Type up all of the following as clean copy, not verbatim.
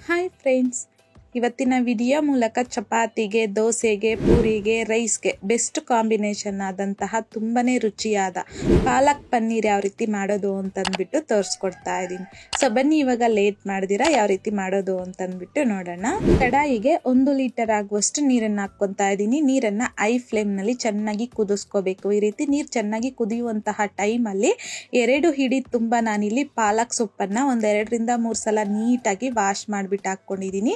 Hi friends, ಇವತ್ತಿನ video ಮೂಲಕ ಚಪಾತಿಗೆ, ದೋಸೆಗೆ, ಪೂರಿಗೆ, ರೈಸ್ಗೆ ಬೆಸ್ಟ್ ಕಾಂಬಿನೇಷನ್ ಆದಂತಹ ತುಂಬಾನೇ ರುಚಿಯಾದ ಪಾಲಕ್ ಪನ್ನೀರ್ ಯಾವ ರೀತಿ ಮಾಡೋದು ಅಂತಂದ್ಬಿಟ್ಟು ತೋರಿಸ್ಕೊಡ್ತಾ ಇದ್ದೀನಿ. ಸೊ ಬನ್ನಿ ಇವಾಗ ಲೇಟ್ ಮಾಡ್ದಿರಾ ಯಾವ ರೀತಿ ಮಾಡೋದು ಅಂತಂದ್ಬಿಟ್ಟು ನೋಡೋಣ. ಕಡಾಯಿಗೆ 1 ಲೀಟರ್ ಆಗುವಷ್ಟು ನೀರನ್ನು ಹಾಕ್ಕೊತಾ ಇದ್ದೀನಿ. ನೀರನ್ನ ಐ ಫ್ಲೇಮ್ ನಲ್ಲಿ ಚೆನ್ನಾಗಿ ಕುದಿಸ್ಕೋಬೇಕು. ಈ ರೀತಿ ನೀರು ಚೆನ್ನಾಗಿ ಕುದಿಯುವಂತಹ ಟೈಮಲ್ಲಿ 2 ಹಿಡಿ ತುಂಬಾ ನಾನಿಲ್ಲಿ ಪಾಲಕ್ ಸೊಪ್ಪನ್ನ 1-2 ರಿಂದ 3 ಸಲ ನೀಟಾಗಿ ವಾಶ್ ಮಾಡಿಬಿಟ್ಟು ಹಾಕೊಂಡಿದ್ದೀನಿ.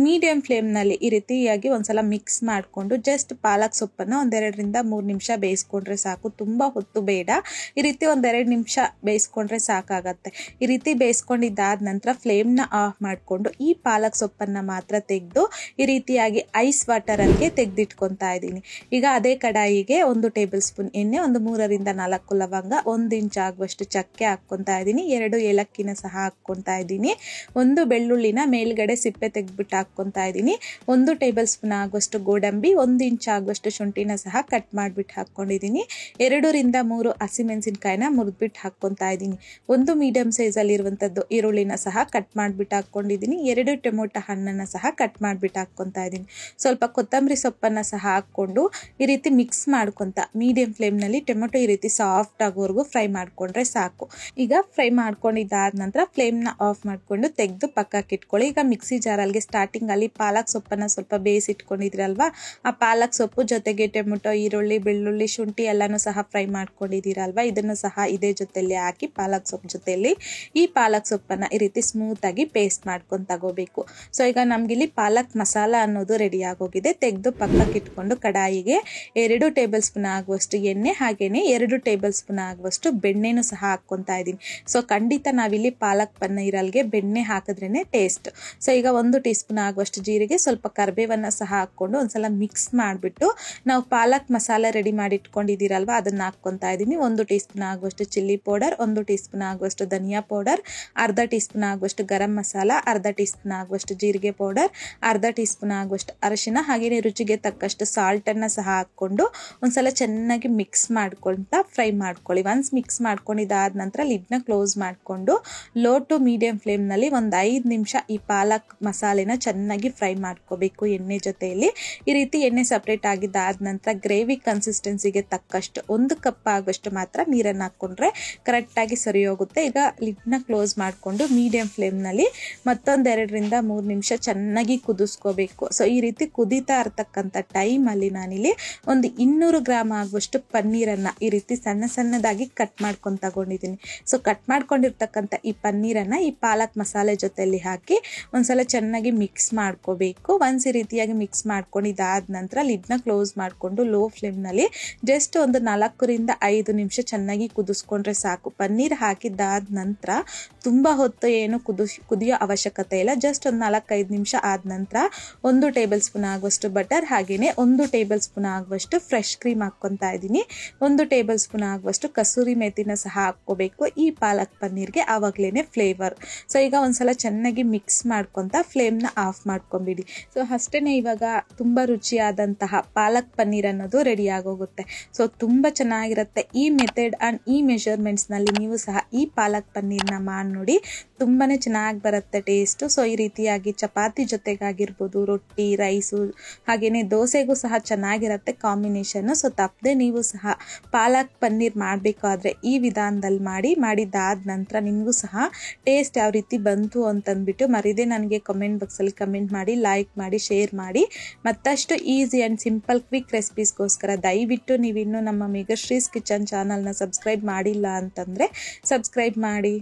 ಮೀಡಿಯಂ ಫ್ಲೇಮ್ ನಲ್ಲಿ ಈ ರೀತಿಯಾಗಿ ಒಂದ್ಸಲ ಮಿಕ್ಸ್ ಮಾಡಿಕೊಂಡು ಜಸ್ಟ್ ಪಾಲಕ್ ಸೊಪ್ಪನ್ನ 1-2 ರಿಂದ 3 ನಿಮಿಷ ಬೇಯಿಸ್ಕೊಂಡ್ರೆ ಸಾಕು. ತುಂಬಾ ಹೊತ್ತು ಬೇಡ, ಈ ರೀತಿ 1-2 ನಿಮಿಷ ಬೇಯಿಸ್ಕೊಂಡ್ರೆ ಸಾಕಾಗತ್ತೆ. ಈ ರೀತಿ ಬೇಯಿಸ್ಕೊಂಡಿದ್ದಾದ ನಂತರ ಫ್ಲೇಮ್ ನ ಆಫ್ ಮಾಡಿಕೊಂಡು ಈ ಪಾಲಕ್ ಸೊಪ್ಪನ್ನ ಮಾತ್ರ ತೆಗೆದು ಈ ರೀತಿಯಾಗಿ ಐಸ್ ವಾಟರ್ ಅಲ್ಲಿ ತೆಗೆದಿಟ್ಕೊಂತಾ ಇದ್ದೀನಿ. ಈಗ ಅದೇ ಕಡಾಯಿಗೆ 1 ಟೇಬಲ್ ಸ್ಪೂನ್ ಎಣ್ಣೆ, 3 ರಿಂದ 4 ಲವಂಗ, 1 ಇಂಚ್ ಆಗುವಷ್ಟು ಚಕ್ಕೆ ಹಾಕ್ಕೊಂತಾ ಇದ್ದೀನಿ. 2 ಏಲಕ್ಕಿನ ಸಹ ಹಾಕ್ಕೊಂತಾ ಇದ್ದೀನಿ. 1 ಬೆಳ್ಳುಳ್ಳಿನ ಮೇಲ್ಗಡೆ ಸಿಪ್ಪೆ ತೆಗೆದ್ಬಿಟ್ಟು ಹಾಕ್ಕೊಂತಾ ಇದ್ದೀನಿ. 1 ಟೇಬಲ್ ಸ್ಪೂನ್ ಆಗುವಷ್ಟು ಗೋಡಂಬಿ, 1 ಇಂಚ್ ಆಗುವಷ್ಟು ಶುಂಠಿನ ಸಹ ಕಟ್ ಮಾಡ್ಬಿಟ್ಟು ಹಾಕೊಂಡಿದ್ದೀನಿ. 2 ರಿಂದ 3 ಹಸಿಮೆಣಸಿನಕಾಯಿನ ಮುರಿದ್ಬಿಟ್ಟು ಹಾಕ್ಕೊಂತಾ ಇದ್ದೀನಿ. 1 ಮೀಡಿಯಂ ಸೈಜ್ ಅಲ್ಲಿ ಇರುವಂತದ್ದು ಈರುಳ್ಳಿನ ಸಹ ಕಟ್ ಮಾಡ್ಬಿಟ್ಟು ಹಾಕೊಂಡಿದ್ದೀನಿ. 2 ಟೊಮೊಟೊ ಹಣ್ಣನ್ನ ಸಹ ಕಟ್ ಮಾಡ್ಬಿಟ್ಟು ಹಾಕ್ಕೊಂತಾ ಇದ್ದೀನಿ. ಸ್ವಲ್ಪ ಕೊತ್ತಂಬರಿ ಸೊಪ್ಪನ್ನ ಸಹ ಹಾಕೊಂಡು ಈ ರೀತಿ ಮಿಕ್ಸ್ ಮಾಡ್ಕೊಂತ ಮೀಡಿಯಂ ಫ್ಲೇಮ್ ನಲ್ಲಿ ಟೊಮೊಟೊ ಈ ರೀತಿ ಸಾಫ್ಟ್ ಆಗೋವರೆಗೂ ಫ್ರೈ ಮಾಡ್ಕೊಂಡ್ರೆ ಸಾಕು. ಈಗ ಫ್ರೈ ಮಾಡ್ಕೊಂಡಿದ್ದಾದ ನಂತರ ಫ್ಲೇಮ್ ನ ಆಫ್ ಮಾಡ್ಕೊಂಡು ತೆಗೆದು ಪಕ್ಕಕ್ಕೆ ಇಟ್ಕೊಳ್ಳಿ. ಈಗ ಮಿಕ್ಸಿ ಜಾರಲ್ಲಿ ಸ್ಟಾರ್ಟಿಂಗ್ ಅಲ್ಲಿ ಪಾಲಕ್ ಸೊಪ್ಪನ್ನ ಸ್ವಲ್ಪ ಬೇಯಿಸಿಟ್ಕೊಂಡಿದ್ರಲ್ವಾ, ಆ ಪಾಲಕ್ ಸೊಪ್ಪು ಜೊತೆಗೆ ಟೊಮೊಟೊ, ಈರುಳ್ಳಿ, ಬೆಳ್ಳುಳ್ಳಿ, ಶುಂಠಿ ಎಲ್ಲಾನು ಸಹ ಫ್ರೈ ಮಾಡ್ಕೊಂಡಿದ್ದೀರಲ್ವಾ, ಇದನ್ನು ಸಹ ಇದೇ ಜೊತೆಲಿ ಹಾಕಿ ಪಾಲಕ್ ಸೊಪ್ಪು ಜೊತೆಲಿ ಈ ಪಾಲಕ್ ಸೊಪ್ಪನ್ನ ಈ ರೀತಿ ಸ್ಮೂತ್ ಆಗಿ ಪೇಸ್ಟ್ ಮಾಡ್ಕೊಂಡು ತಗೋಬೇಕು. ಸೊ ಈಗ ನಮ್ಗಿಲ್ಲಿ ಪಾಲಕ್ ಮಸಾಲ ಅನ್ನೋದು ರೆಡಿ ಆಗೋಗಿದೆ. ತೆಗೆದು ಪಕ್ಕಕ್ಕೆ ಇಟ್ಕೊಂಡು ಕಡಾಯಿಗೆ 2 ಟೇಬಲ್ ಸ್ಪೂನ್ ಆಗುವಷ್ಟು ಎಣ್ಣೆ, ಹಾಗೇನೆ 2 ಟೇಬಲ್ ಸ್ಪೂನ್ ಆಗುವಷ್ಟು ಬೆಣ್ಣೆನೂ ಸಹ ಹಾಕ್ಕೊಂತಾ ಇದ್ದೀನಿ. ಸೊ ಖಂಡಿತ ನಾವಿಲ್ಲಿ ಪಾಲಕ್ ಪನ್ನೀರಲ್ಗೆ ಬೆಣ್ಣೆ ಹಾಕಿದ್ರೇನೆ ಟೇಸ್ಟ್. ಸೊ ಈಗ 1 ಟೀ ಸ್ಪೂನ್ ಆಗುವಷ್ಟು ಜೀರಿಗೆ, ಸ್ವಲ್ಪ ಕರಿಬೇವನ್ನ ಸಹ ಹಾಕೊಂಡು ಒಂದ್ಸಲ ಮಿಕ್ಸ್ ಮಾಡಿಬಿಟ್ಟು ನಾವು ಪಾಲಕ್ ಮಸಾಲೆ ರೆಡಿ ಮಾಡಿ ಇಟ್ಕೊಂಡಿದ್ದೀರಲ್ವಾ ಅದನ್ನ ಹಾಕ್ಕೊಂತಾ ಇದ್ದೀನಿ. 1 ಟೀ ಸ್ಪೂನ್ ಆಗುವಷ್ಟು ಚಿಲ್ಲಿ ಪೌಡರ್, 1 ಟೀ ಸ್ಪೂನ್ ಆಗುವಷ್ಟು ಧನಿಯಾ ಪೌಡರ್, ಅರ್ಧ ಟೀ ಸ್ಪೂನ್ ಆಗುವಷ್ಟು ಗರಂ ಮಸಾಲ, ಅರ್ಧ ಟೀ ಸ್ಪೂನ್ ಆಗುವಷ್ಟು ಜೀರಿಗೆ ಪೌಡರ್, ಅರ್ಧ ಟೀ ಸ್ಪೂನ್ ಆಗುವಷ್ಟು ಅರಿಶಿನ, ಹಾಗೆಯೇ ರುಚಿಗೆ ತಕ್ಕಷ್ಟು ಸಾಲ್ಟ್ ಅನ್ನ ಸಹ ಹಾಕೊಂಡು ಒಂದ್ಸಲ ಚೆನ್ನಾಗಿ ಮಿಕ್ಸ್ ಮಾಡ್ಕೊಂತ ಫ್ರೈ ಮಾಡ್ಕೊಳ್ಳಿ. ಒನ್ಸ್ ಮಿಕ್ಸ್ ಮಾಡ್ಕೊಂಡಿದ್ದಾದ ನಂತರ ಲಿಡ್ನ ಕ್ಲೋಸ್ ಮಾಡಿಕೊಂಡು ಲೋ ಟು ಮೀಡಿಯಂ ಫ್ಲೇಮ್ ನಲ್ಲಿ 5 ನಿಮಿಷ ಈ ಪಾಲಕ್ ಮಸಾಲೆನ ಚೆನ್ನಾಗಿ ಫ್ರೈ ಮಾಡ್ಕೋಬೇಕು ಎಣ್ಣೆ ಜೊತೆಯಲ್ಲಿ. ಈ ರೀತಿ ಎಣ್ಣೆ ಸಪರೇಟ್ ಆಗಿದ್ದಾದ ನಂತರ ಗ್ರೇವಿ ಕನ್ಸಿಸ್ಟೆನ್ಸಿಗೆ ತಕ್ಕಷ್ಟು 1 ಕಪ್ ಆಗುವಷ್ಟು ಮಾತ್ರ ನೀರನ್ನು ಹಾಕೊಂಡ್ರೆ ಕರೆಕ್ಟ್ ಆಗಿ ಸರಿ ಹೋಗುತ್ತೆ. ಈಗ ಲಿಡ್ನ ಕ್ಲೋಸ್ ಮಾಡಿಕೊಂಡು ಮೀಡಿಯಂ ಫ್ಲೇಮ್ ನಲ್ಲಿ ಮತ್ತೊಂದು 2 ರಿಂದ 3 ನಿಮಿಷ ಚೆನ್ನಾಗಿ ಕುದಿಸ್ಕೋಬೇಕು. ಸೊ ಈ ರೀತಿ ಕುದೀತಾ ಇರತಕ್ಕಂಥ ಟೈಮ್ ಅಲ್ಲಿ ನಾನಿಲ್ಲಿ 200 ಗ್ರಾಮ್ ಆಗುವಷ್ಟು ಪನ್ನೀರನ್ನ ಈ ರೀತಿ ಸಣ್ಣ ಸಣ್ಣದಾಗಿ ಕಟ್ ಮಾಡ್ಕೊಂಡು ತಗೊಂಡಿದ್ದೀನಿ. ಸೊ ಕಟ್ ಮಾಡ್ಕೊಂಡಿರ್ತಕ್ಕಂಥ ಈ ಪನ್ನೀರನ್ನ ಈ ಪಾಲಕ್ ಮಸಾಲೆ ಜೊತೆಯಲ್ಲಿ ಹಾಕಿ ಒಂದ್ಸಲ ಚೆನ್ನಾಗಿ ಮಿಕ್ಸ್ ಮಾಡ್ಕೋಬೇಕು. ಒನ್ಸ್ ಈ ರೀತಿಯಾಗಿ ಮಿಕ್ಸ್ ಮಾಡ್ಕೊಂಡಿದ್ದಾದ ನಂತರ ಲಿಡ್ನ ಕ್ಲೋಸ್ ಮಾಡಿಕೊಂಡು ಲೋ ಫ್ಲೇಮ್ ನಲ್ಲಿ ಜಸ್ಟ್ 4 ರಿಂದ 5 ನಿಮಿಷ ಚೆನ್ನಾಗಿ ಕುದಿಸ್ಕೊಂಡ್ರೆ ಸಾಕು. ಪನ್ನೀರ್ ಹಾಕಿದ್ದಾದ ನಂತರ ತುಂಬಾ ಹೊತ್ತು ಏನು ಕುದಿಯೋ ಅವಶ್ಯಕತೆ ಇಲ್ಲ. ಜಸ್ಟ್ 4-5 ನಿಮಿಷ ಆದ ನಂತರ 1 ಟೇಬಲ್ ಸ್ಪೂನ್ ಆಗುವಷ್ಟು ಬಟರ್, ಹಾಗೇನೆ 1 ಟೇಬಲ್ ಸ್ಪೂನ್ ಆಗುವಷ್ಟು ಫ್ರೆಶ್ ಕ್ರೀಮ್ ಹಾಕ್ಕೊಂತಾ ಇದ್ದೀನಿ. 1 ಟೇಬಲ್ ಸ್ಪೂನ್ ಆಗುವಷ್ಟು ಕಸೂರಿ ಮೇಥಿನ ಸಹ ಹಾಕೋಬೇಕು ಈ ಪಾಲಕ್ ಪನ್ನೀರ್ಗೆ, ಆವಾಗ್ಲೇನೆ ಫ್ಲೇವರ್. ಸೊ ಈಗ ಒಂದ್ಸಲ ಚೆನ್ನಾಗಿ ಮಿಕ್ಸ್ ಮಾಡ್ಕೊಂತ ಫ್ಲೇಮ್ ನ ಆಫ್ ಮಾಡ್ಕೊಂಬಿಡಿ. ಸೊ ಅಷ್ಟೇನೆ, ಇವಾಗ ತುಂಬಾ ರುಚಿಯಾದಂತಹ ಪಾಲಕ್ ಪನ್ನೀರ್ ಅನ್ನೋದು ರೆಡಿ ಆಗೋಗುತ್ತೆ. ಸೊ ತುಂಬಾ ಚೆನ್ನಾಗಿರುತ್ತೆ. ಈ ಮೆಥಡ್ ಅಂಡ್ ಈ ಮೆಷರ್ಮೆಂಟ್ಸ್ ನಲ್ಲಿ ನೀವು ಸಹ ಈ ಪಾಲಕ್ ಪನ್ನೀರ್ನ ಮಾಡಿ ನೋಡಿ, ತುಂಬಾನೇ ಚೆನ್ನಾಗಿ ಬರುತ್ತೆ ಟೇಸ್ಟ್. ಸೊ ಈ ರೀತಿಯಾಗಿ ಚಪಾತಿ ಜೊತೆಗಾಗಿರ್ಬೋದು, ರೊಟ್ಟಿ, ರೈಸು, ಹಾಗೇನೆ ದೋಸೆಗೂ ಸಹ ಚೆನ್ನಾಗಿರುತ್ತೆ ಕಾಂಬಿನೇಷನ್. ಸೊ ತಪ್ಪದೆ ನೀವು ಸಹ ಪಾಲಕ್ ಪನ್ನೀರ್ ಮಾಡಬೇಕಾದ್ರೆ ಈ ವಿಧಾನದಲ್ಲಿ ಮಾಡಿದಾದ ನಂತರ ನಿಮಗೂ ಸಹ ಟೇಸ್ಟ್ ಯಾವ ರೀತಿ ಬಂತು ಅಂತಂದ್ಬಿಟ್ಟು ಮರಿದೆ ನನಗೆ ಕಮೆಂಟ್ ಬಾಕ್ಸ್ ಅಲ್ಲಿ ಕಮೆಂಟ್ ಮಾಡಿ, ಲೈಕ್ ಮಾಡಿ, ಶೇರ್ ಮಾಡಿ. ಮತ್ತಷ್ಟು ಈಸಿ ಅಂಡ್ ಸಿಂಪಲ್ ಕ್ವಿಕ್ ರೆಸಿಪೀಸ್ಗೋಸ್ಕರ ದಯವಿಟ್ಟು ನೀವಿನ್ನೂ ನಮ್ಮ ಮೇಘಶ್ರೀಸ್ ಕಿಚನ್ ಚಾನಲ್ನ ಸಬ್ಸ್ಕ್ರೈಬ್ ಮಾಡಿಲ್ಲ ಅಂತಂದ್ರೆ ಸಬ್ಸ್ಕ್ರೈಬ್ ಮಾಡಿ.